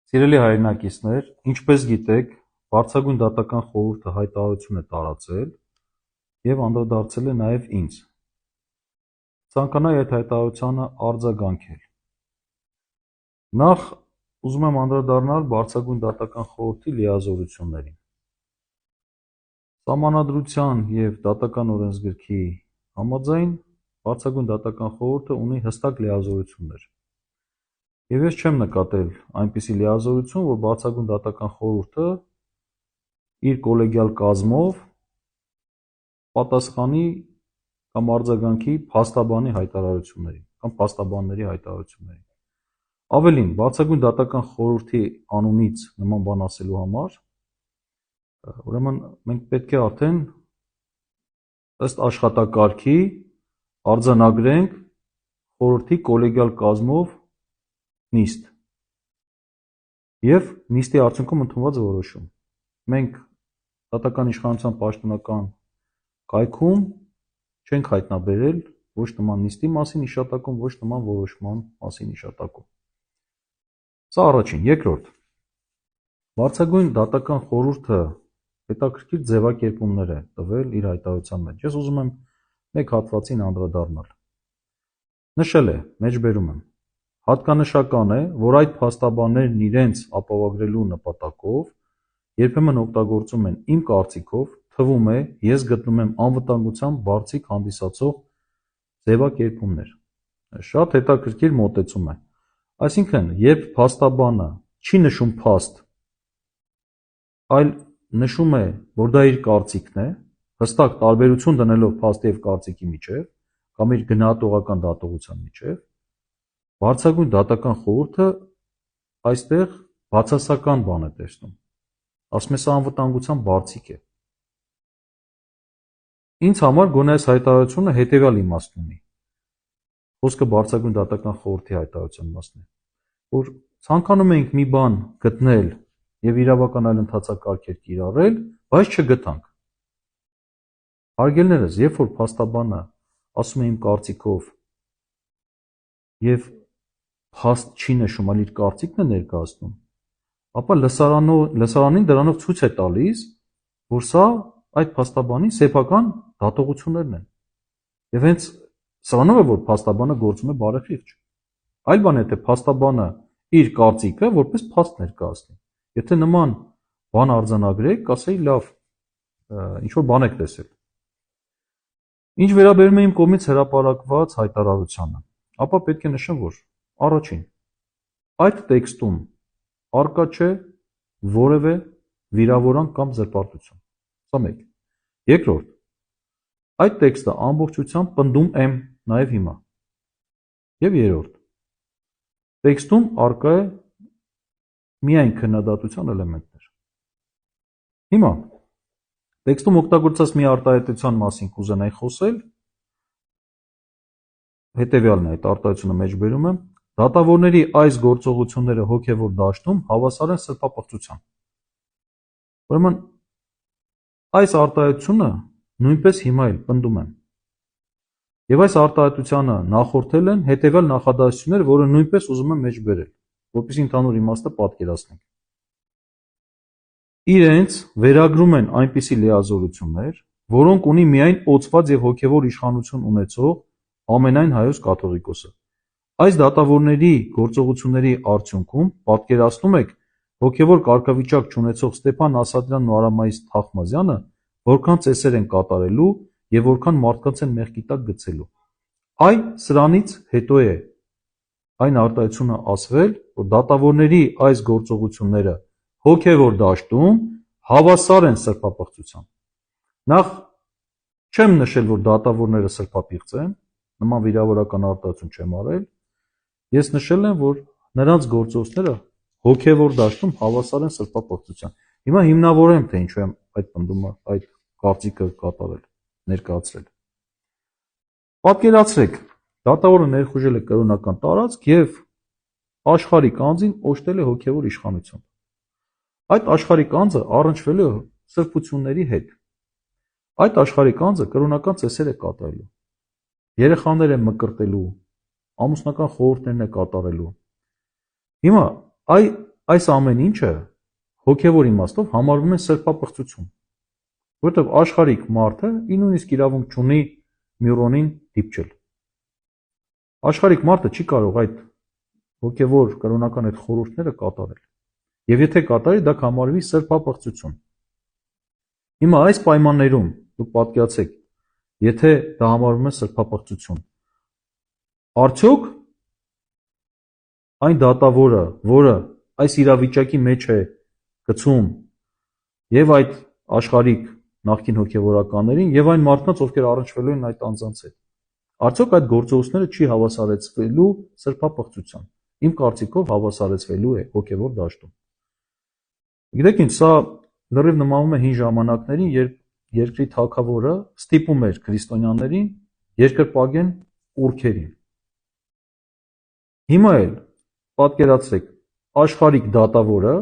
Սիրելի հայրենակիցներ, ինչպես գիտեք, Բարձրագույն դատական խորհուրդը հայտարարություն է տարածել և անդրադարձել է նաև ինձ։ Ցանկանայի այդ հայտարարությանը արձագանքել։ Նախ ուզում եմ անդրադառնալ Բարձրագույն դատական խորհրդի լիազորություններին։ Սահմանադրության և դատական օրենսգրքի համաձայն Բարձրագույն դատական խորհուրդը ունի հստակ լիազորություններ։ Եվ ես չեմ նկատել այնպիսի լիազորություն, որ Բարձրագույն դատական խորհուրդը իր կոլեգիալ կազմով պատասխանի կամ արձագանքի փաստաբանի հայտարարություններին կամ փաստաբանների հայտարարություններին։ Ավելին, Բարձրագույն դատական խորհրդի անունից նման բան ասելու համար, ուրեմն մենք պետք է արդեն ըստ աշխատակարգի արձանագրենք խորհրդի կոլեգիալ կազմով նիստ և նիստի արդյունքում ընդունված որոշում։ Մենք դատական իշխանության պաշտոնական կայքում չենք հայտնաբերել ոչ նման նիստի մասին հիշատակում, ոչ նման որոշման մասին հիշատակում։ Սա առաջին։ Երկրորդ, Բարձրագույն դատական խորհուրդը հետաքրքիր ձևակերպումներ է տվել իր հայտարարության մեջ։ Ես ուզում եմ մեկ հատվածին անդրադառնալ։ Նշել է, մեջբերում եմ. հատկանշական է, որ այդ փաստաբաններն իրենց ապավագրելու նպատակով երբեմն օգտագործում են իմ կարծիքով, թվում է, ես գտնում եմ անվտանգության բարձիկ հանդիսացող ձևակերպումներ։ Շատ հետաքրքիր մոտեցում է։ Այսինքն, երբ փաստաբանը չի նշում փաստ, այլ նշում է, որ դա իր կարծիքն է, հստակ տարբերություն դնելով փաստի և կարծիքի միջև, կամ իր գնահատողական դատողության միջև, Բարձրագույն դատական խորհուրդը այստեղ բացասական բան է տեսնում, ասում է սա անվտանգության բարձիկ է։ Ինձ համար գոնե այս հայտարարությունը հետևյալ իմաստ ունի, խոսքը Բարձրագույն դատական խորհրդի հայտարարության մասն է, որ ցանկանում էինք մի բան գտնել և իրավական այլ ընթացակարգեր կիրառել, բայց չգտանք։ Հարգելներս, երբ որ փաստաբանը ասում է իմ կարծիքով և փաստ չի նշում, այլ իր կարծիքն է ներկայացնում, ապա լսարանին դրանով ցույց է տալիս, որ սա այդ փաստաբանի սեփական դատողություններն են։ Եվ հենց սրանով է, որ փաստաբանը գործում է բարեխիղճ։ Այլ բան է, թե փաստաբանը իր կարծիքը որպես փաստ ներկայացնի։ Եթե նման բան արձանագրեք, կասեի լավ, ինչ-որ բան եք տեսել։ Ինչ վերաբերում է իմ կողմից հրապարակված հայտարարությանը, ապա պետք է նշեմ, որ առաջին, այդ տեքստում առկա չէ որևէ վիրավորանք կամ զրպարտություն։ Սա մեկ։ Երկրորդ, այդ տեքստը ամբողջությամբ պնդում եմ նաև հիմա։ Եվ երրորդ, տեքստում առկա է միայն քննադատության էլեմենտներ։ Հիմա, տեքստում օգտագործած մի արտահայտության մասին կուզենայի խոսել, հետևյալն է, այդ արտահայտությունը մեջբերում եմ, դատավորների այս գործողությունները հոգևոր դաշտում հավասար են սրբապղծության։ Ուրեմն, այս արտահայտությունը նույնպես հիմա էլ պնդում եմ։ Եվ այս արտահայտությանը նախորդել են հետևյալ նախադասություններ, որը նույնպես ուզում եմ մեջբերել, որպեսզի ընդհանուր իմաստը պատկերացնենք։ Իրենց վերագրում են այնպիսի լիազորություններ, որոնք ունի միայն օծված և հոգևոր իշխանություն ունեցող ամենայն հայոց կաթողիկոսը։ Այս դատավորների գործողությունների արդյունքում պատկերացնում եք հոգևոր կարգավիճակ չունեցող Ստեփան Ասատրյանն ու Արամայիս Թախմազյանը որքան ծեսեր են կատարելու և որքան մարդկանց են մեղքի տակ գցելու։ Այ սրանից հետո է այն արտահայտությունը ասվել, որ դատավորների այս գործողությունները հոգևոր դաշտում հավասար են սրբապղծության։ Նախ չեմ նշել, որ դատավորները սրբապիղծ են, նման վիրավորական արտահայտություն չեմ արել, ես նշել եմ, որ նրանց գործողությունները հոգևոր դաշտում հավասար են սրբապղծության։ Հիմա հիմնավորեմ, թե ինչու եմ այդ պնդումը, այդ կարծիքը կատարել, ներկայացրել։ Պատկերացրեք, դատավորը ներխուժել է կրոնական տարածք և աշխարհիկ անձին օժտել է հոգևոր իշխանությամբ։ Այդ աշխարհիկ անձը առնչվել է սրբությունների հետ։ Այդ աշխարհիկ անձը կրոնական ծեսեր է կատարելու, երեխաներ է մկրտելու, ամուսնական խորհուրդներն է կատարելու։ Հիմա այս ամեն ինչը հոգևոր իմաստով համարվում է սրբապղծություն, որովհետև աշխարհիկ մարդը նույնիսկ իրավունք չունի Միրոնին դիպչել։ Աշխարհիկ մարդը չի կարող այդ հոգևոր կրոնական այդ խորհուրդները կատարել։ Եվ եթե կատարի, դա կհամարվի սրբապղծություն։ Հիմա այս պայմաններում դուք պատկերացեք, եթե դա համարվում է սրբապղծություն, արդյոք այն դատավորը, որը այս իրավիճակի մեջ է գցում եւ այդ աշխարհիկ նախկին հոգևորականներին եւ այն մարդկանց, ովքեր առնչվելու են այդ անձանց հետ, արդյոք այդ գործողությունները չի հավասարեցվելու սրբապղծության։ Իմ կարծիքով հավասարեցվելու է հոգևոր դաշտում։ Գիտեք ինչ, սա լրիվ նմանվում է հին ժամանակներին, երբ երկրի թագավորը ստիպում էր քրիստոնյաներին երկրպագեն ուրքերին։ Հիմա էլ պատկերացրեք, աշխարհիկ դատավորը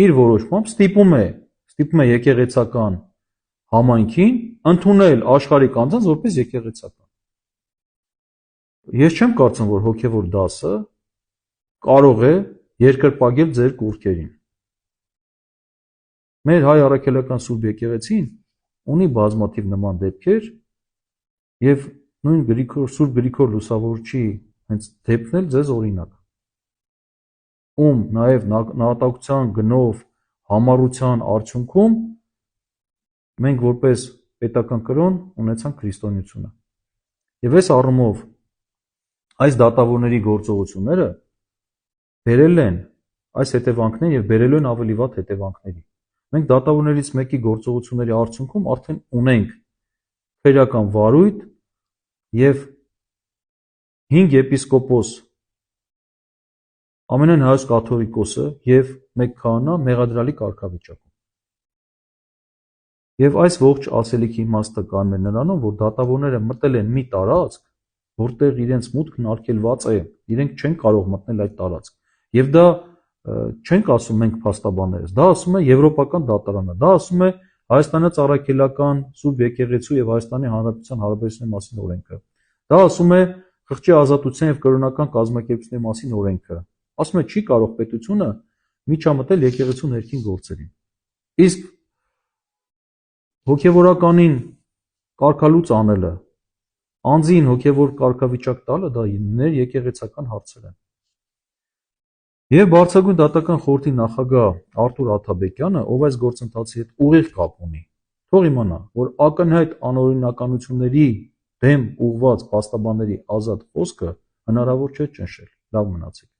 իր որոշմամբ ստիպում է եկեղեցական համայնքին ընդունել աշխարհիկ անձանց որպես եկեղեցական։ Ես չեմ կարծում, որ հոգևոր դասը կարող է երկրպագել ձեր կուռքերին։ Մեր հայ առաքելական Սուրբ եկեղեցին ունի բազմաթիվ նման դեպքեր եւ նույն Սուրբ Գրիգոր Լուսավորչի հենց դեպքն էլ ձեզ օրինակ, ում նաեւ նահատակության գնով համառության արդյունքում մենք որպես պետական կրոն ունեցանք քրիստոնեությունը։ Եվ այս առումով այս դատավորների գործողությունները բերել են այս հետևանքներին եւ բերելու են ավելի վատ հետևանքների։ Մենք դատավորներից մեկի գործողությունների արդյունքում արդեն ունենք քրեական վարույթ եւ 5 եպիսկոպոս, ամենայն հայոց կաթողիկոսը եւ 1 քահանա մեղադրալի կարգավիճակում։ Եվ այս ողջ ասելիքի իմաստը կան նրանում, որ դատավորները մտել են մի տարածք, որտեղ իրենց մուտքն արգելված է, իրենք չեն կարող մտնել այդ տարածք։ Եվ դա չենք ասում մենք փաստաբաններս, դա ասում է Եվրոպական դատարանը, դա ասում է Հայաստանից առաքելական Սուրբ եկեղեցու եւ Հայաստանի Հանրապետության հարաբերությունների մասին օրենքը, դա ասում է խղճի ազատության եւ կրոնական կազմակերպությունների մասին օրենքը, ասում է չի կարող պետությունը միջամտել եկեղեցու ներքին գործերին։ Իսկ հոգևորականին կարգալուծ անելը, անձին հոգևոր կարգավիճակ տալը, դա եկեղեցական հարցեր են։ Եվ Բարձրագույն դատական խորհրդի նախագահ Արթուր Աթաբեկյանը, ով այս գործընթացի հետ ուղիղ կապ ունի, թող իմանա, որ ակնհայտ անօրինականությունների դեմ ուղղված փաստաբանների ազատ խոսքը հնարավոր չէ ճնշել։ Լավ մնացեք։